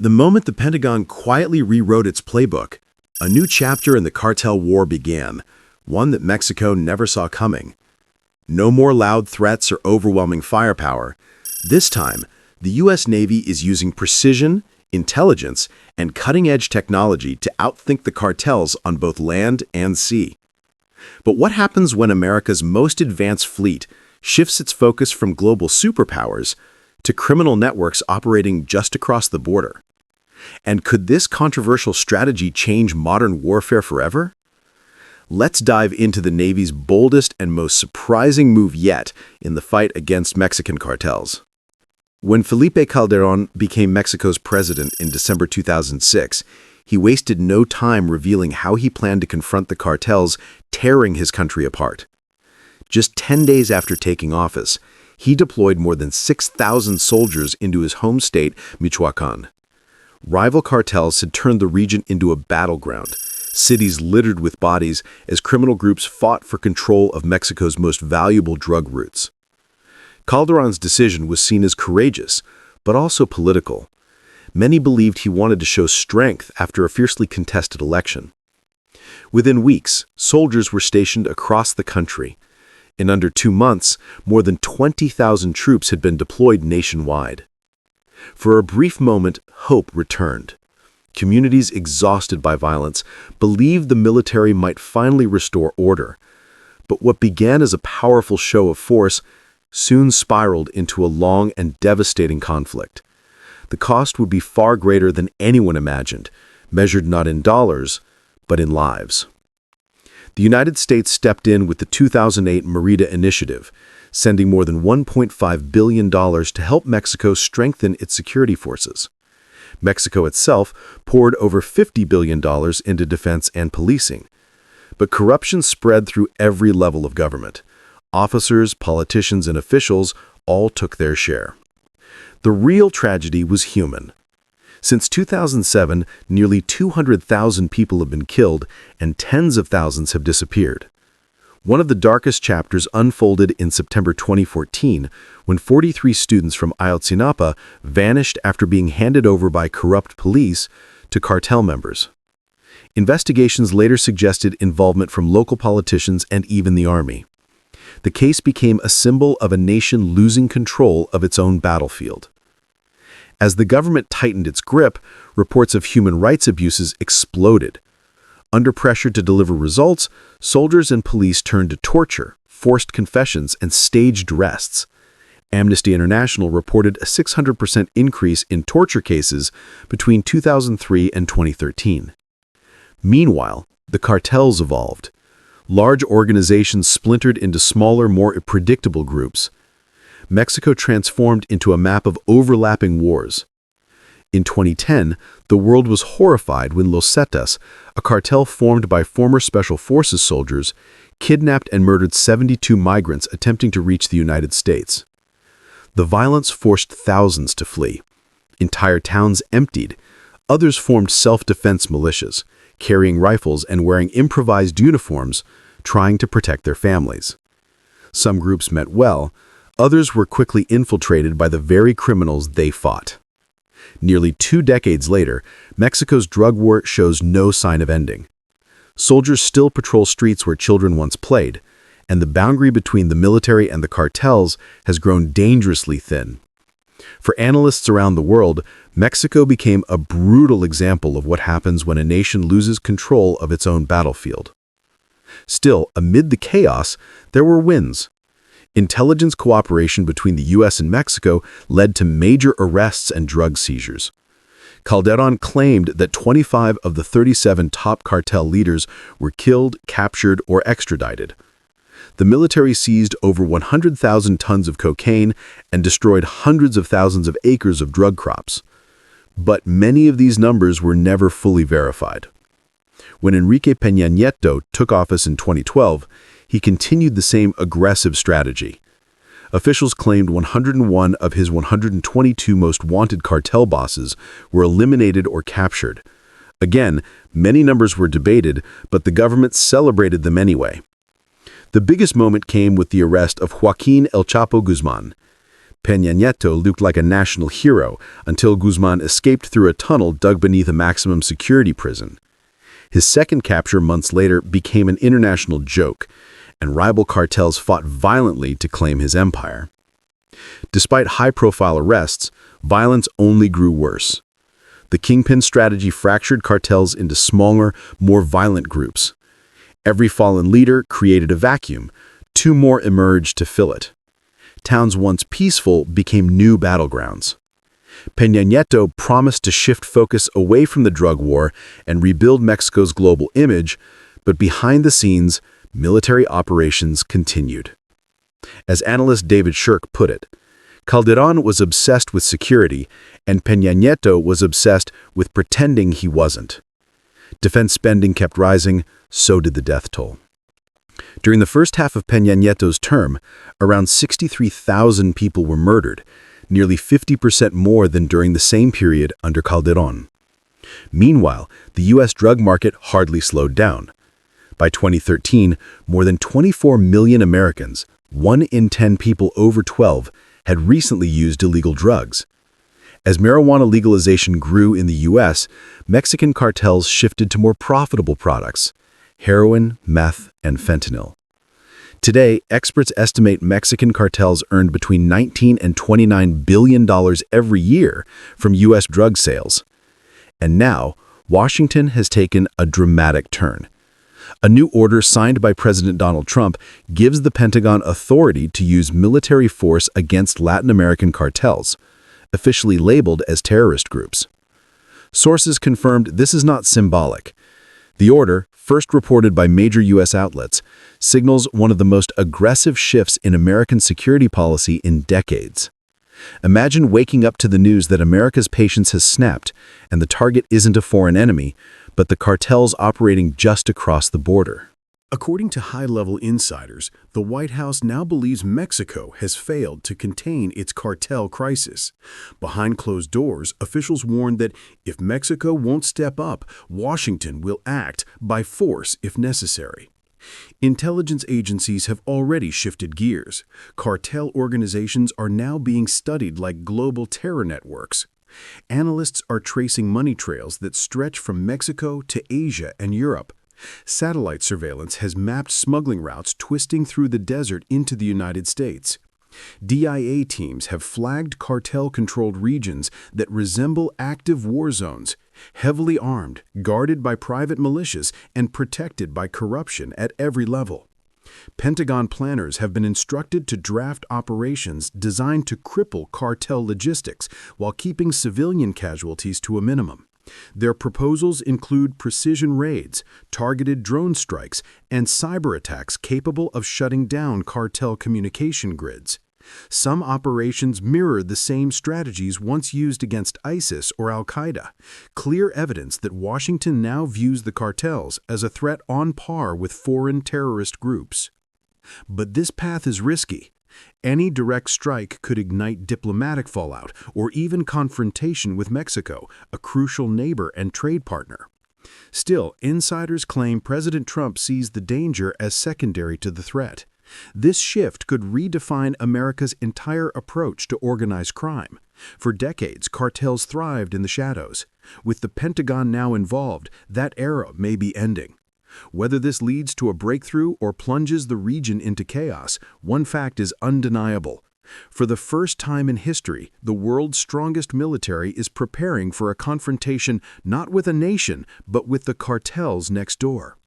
The moment the Pentagon quietly rewrote its playbook, a new chapter in the cartel war began, one that Mexico never saw coming. No more loud threats or overwhelming firepower. This time, the U.S. Navy is using precision, intelligence, and cutting-edge technology to outthink the cartels on both land and sea. But what happens when America's most advanced fleet shifts its focus from global superpowers to criminal networks operating just across the border? And could this controversial strategy change modern warfare forever? Let's dive into the Navy's boldest and most surprising move yet in the fight against Mexican cartels. When Felipe Calderón became Mexico's president in December 2006, he wasted no time revealing how he planned to confront the cartels tearing his country apart. Just 10 days after taking office, he deployed more than 6,000 soldiers into his home state, Michoacán. Rival cartels had turned the region into a battleground, cities littered with bodies as criminal groups fought for control of Mexico's most valuable drug routes. Calderón's decision was seen as courageous, but also political. Many believed he wanted to show strength after a fiercely contested election. Within weeks, soldiers were stationed across the country. In under 2 months, more than 20,000 troops had been deployed nationwide. For a brief moment, hope returned. Communities exhausted by violence believed the military might finally restore order. But what began as a powerful show of force soon spiraled into a long and devastating conflict. The cost would be far greater than anyone imagined, measured not in dollars, but in lives. The United States stepped in with the 2008 Merida Initiative, sending more than $1.5 billion to help Mexico strengthen its security forces. Mexico itself poured over $50 billion into defense and policing. But corruption spread through every level of government. Officers, politicians, and officials all took their share. The real tragedy was human. Since 2007, nearly 200,000 people have been killed and tens of thousands have disappeared. One of the darkest chapters unfolded in September 2014 when 43 students from Ayotzinapa vanished after being handed over by corrupt police to cartel members. Investigations later suggested involvement from local politicians and even the army. The case became a symbol of a nation losing control of its own battlefield. As the government tightened its grip, reports of human rights abuses exploded. Under pressure to deliver results, soldiers and police turned to torture, forced confessions, and staged arrests. Amnesty International reported a 600% increase in torture cases between 2003 and 2013. Meanwhile, the cartels evolved. Large organizations splintered into smaller, more predictable groups. Mexico transformed into a map of overlapping wars. In 2010, the world was horrified when Los Zetas, a cartel formed by former Special Forces soldiers, kidnapped and murdered 72 migrants attempting to reach the United States. The violence forced thousands to flee. Entire towns emptied. Others formed self-defense militias, carrying rifles and wearing improvised uniforms, trying to protect their families. Some groups meant well, others were quickly infiltrated by the very criminals they fought. Nearly 2 decades later, Mexico's drug war shows no sign of ending. Soldiers still patrol streets where children once played, and the boundary between the military and the cartels has grown dangerously thin. For analysts around the world, Mexico became a brutal example of what happens when a nation loses control of its own battlefield. Still, amid the chaos, there were wins. Intelligence cooperation between the U.S. and Mexico led to major arrests and drug seizures. Calderón claimed that 25 of the 37 top cartel leaders were killed, captured, or extradited. The military seized over 100,000 tons of cocaine and destroyed hundreds of thousands of acres of drug crops. But many of these numbers were never fully verified. When Enrique Peña Nieto took office in 2012, he continued the same aggressive strategy. Officials claimed 101 of his 122 most wanted cartel bosses were eliminated or captured. Again, many numbers were debated, but the government celebrated them anyway. The biggest moment came with the arrest of Joaquín El Chapo Guzmán. Peña Nieto looked like a national hero until Guzman escaped through a tunnel dug beneath a maximum security prison. His second capture months later became an international joke, and rival cartels fought violently to claim his empire. Despite high-profile arrests, violence only grew worse. The kingpin strategy fractured cartels into smaller, more violent groups. Every fallen leader created a vacuum. Two more emerged to fill it. Towns once peaceful became new battlegrounds. Peña Nieto promised to shift focus away from the drug war and rebuild Mexico's global image, but behind the scenes, military operations continued. As analyst David Shirk put it, Calderón was obsessed with security, and Peña Nieto was obsessed with pretending he wasn't. Defense spending kept rising, so did the death toll. During the first half of Peña Nieto's term, around 63,000 people were murdered, nearly 50% more than during the same period under Calderón. Meanwhile, the U.S. drug market hardly slowed down. By 2013, more than 24 million Americans, 1 in 10 people over 12, had recently used illegal drugs. As marijuana legalization grew in the U.S., Mexican cartels shifted to more profitable products: heroin, meth, and fentanyl. Today, experts estimate Mexican cartels earned between $19 and $29 billion every year from U.S. drug sales. And now, Washington has taken a dramatic turn. A new order signed by President Donald Trump gives the Pentagon authority to use military force against Latin American cartels, officially labeled as terrorist groups. Sources confirmed this is not symbolic. The order, first reported by major U.S. outlets, signals one of the most aggressive shifts in American security policy in decades. Imagine waking up to the news that America's patience has snapped, and the target isn't a foreign enemy, but the cartels operating just across the border. According to high-level insiders, the White House now believes Mexico has failed to contain its cartel crisis. Behind closed doors, officials warned that if Mexico won't step up, Washington will act by force if necessary. Intelligence agencies have already shifted gears. Cartel organizations are now being studied like global terror networks. Analysts are tracing money trails that stretch from Mexico to Asia and Europe. Satellite surveillance has mapped smuggling routes twisting through the desert into the United States. DIA teams have flagged cartel-controlled regions that resemble active war zones, heavily armed, guarded by private militias, and protected by corruption at every level. Pentagon planners have been instructed to draft operations designed to cripple cartel logistics while keeping civilian casualties to a minimum. Their proposals include precision raids, targeted drone strikes, and cyber attacks capable of shutting down cartel communication grids. Some operations mirror the same strategies once used against ISIS or Al-Qaeda, clear evidence that Washington now views the cartels as a threat on par with foreign terrorist groups. But this path is risky. Any direct strike could ignite diplomatic fallout or even confrontation with Mexico, a crucial neighbor and trade partner. Still, insiders claim President Trump sees the danger as secondary to the threat. This shift could redefine America's entire approach to organized crime. For decades, cartels thrived in the shadows. With the Pentagon now involved, that era may be ending. Whether this leads to a breakthrough or plunges the region into chaos, one fact is undeniable. For the first time in history, the world's strongest military is preparing for a confrontation not with a nation, but with the cartels next door.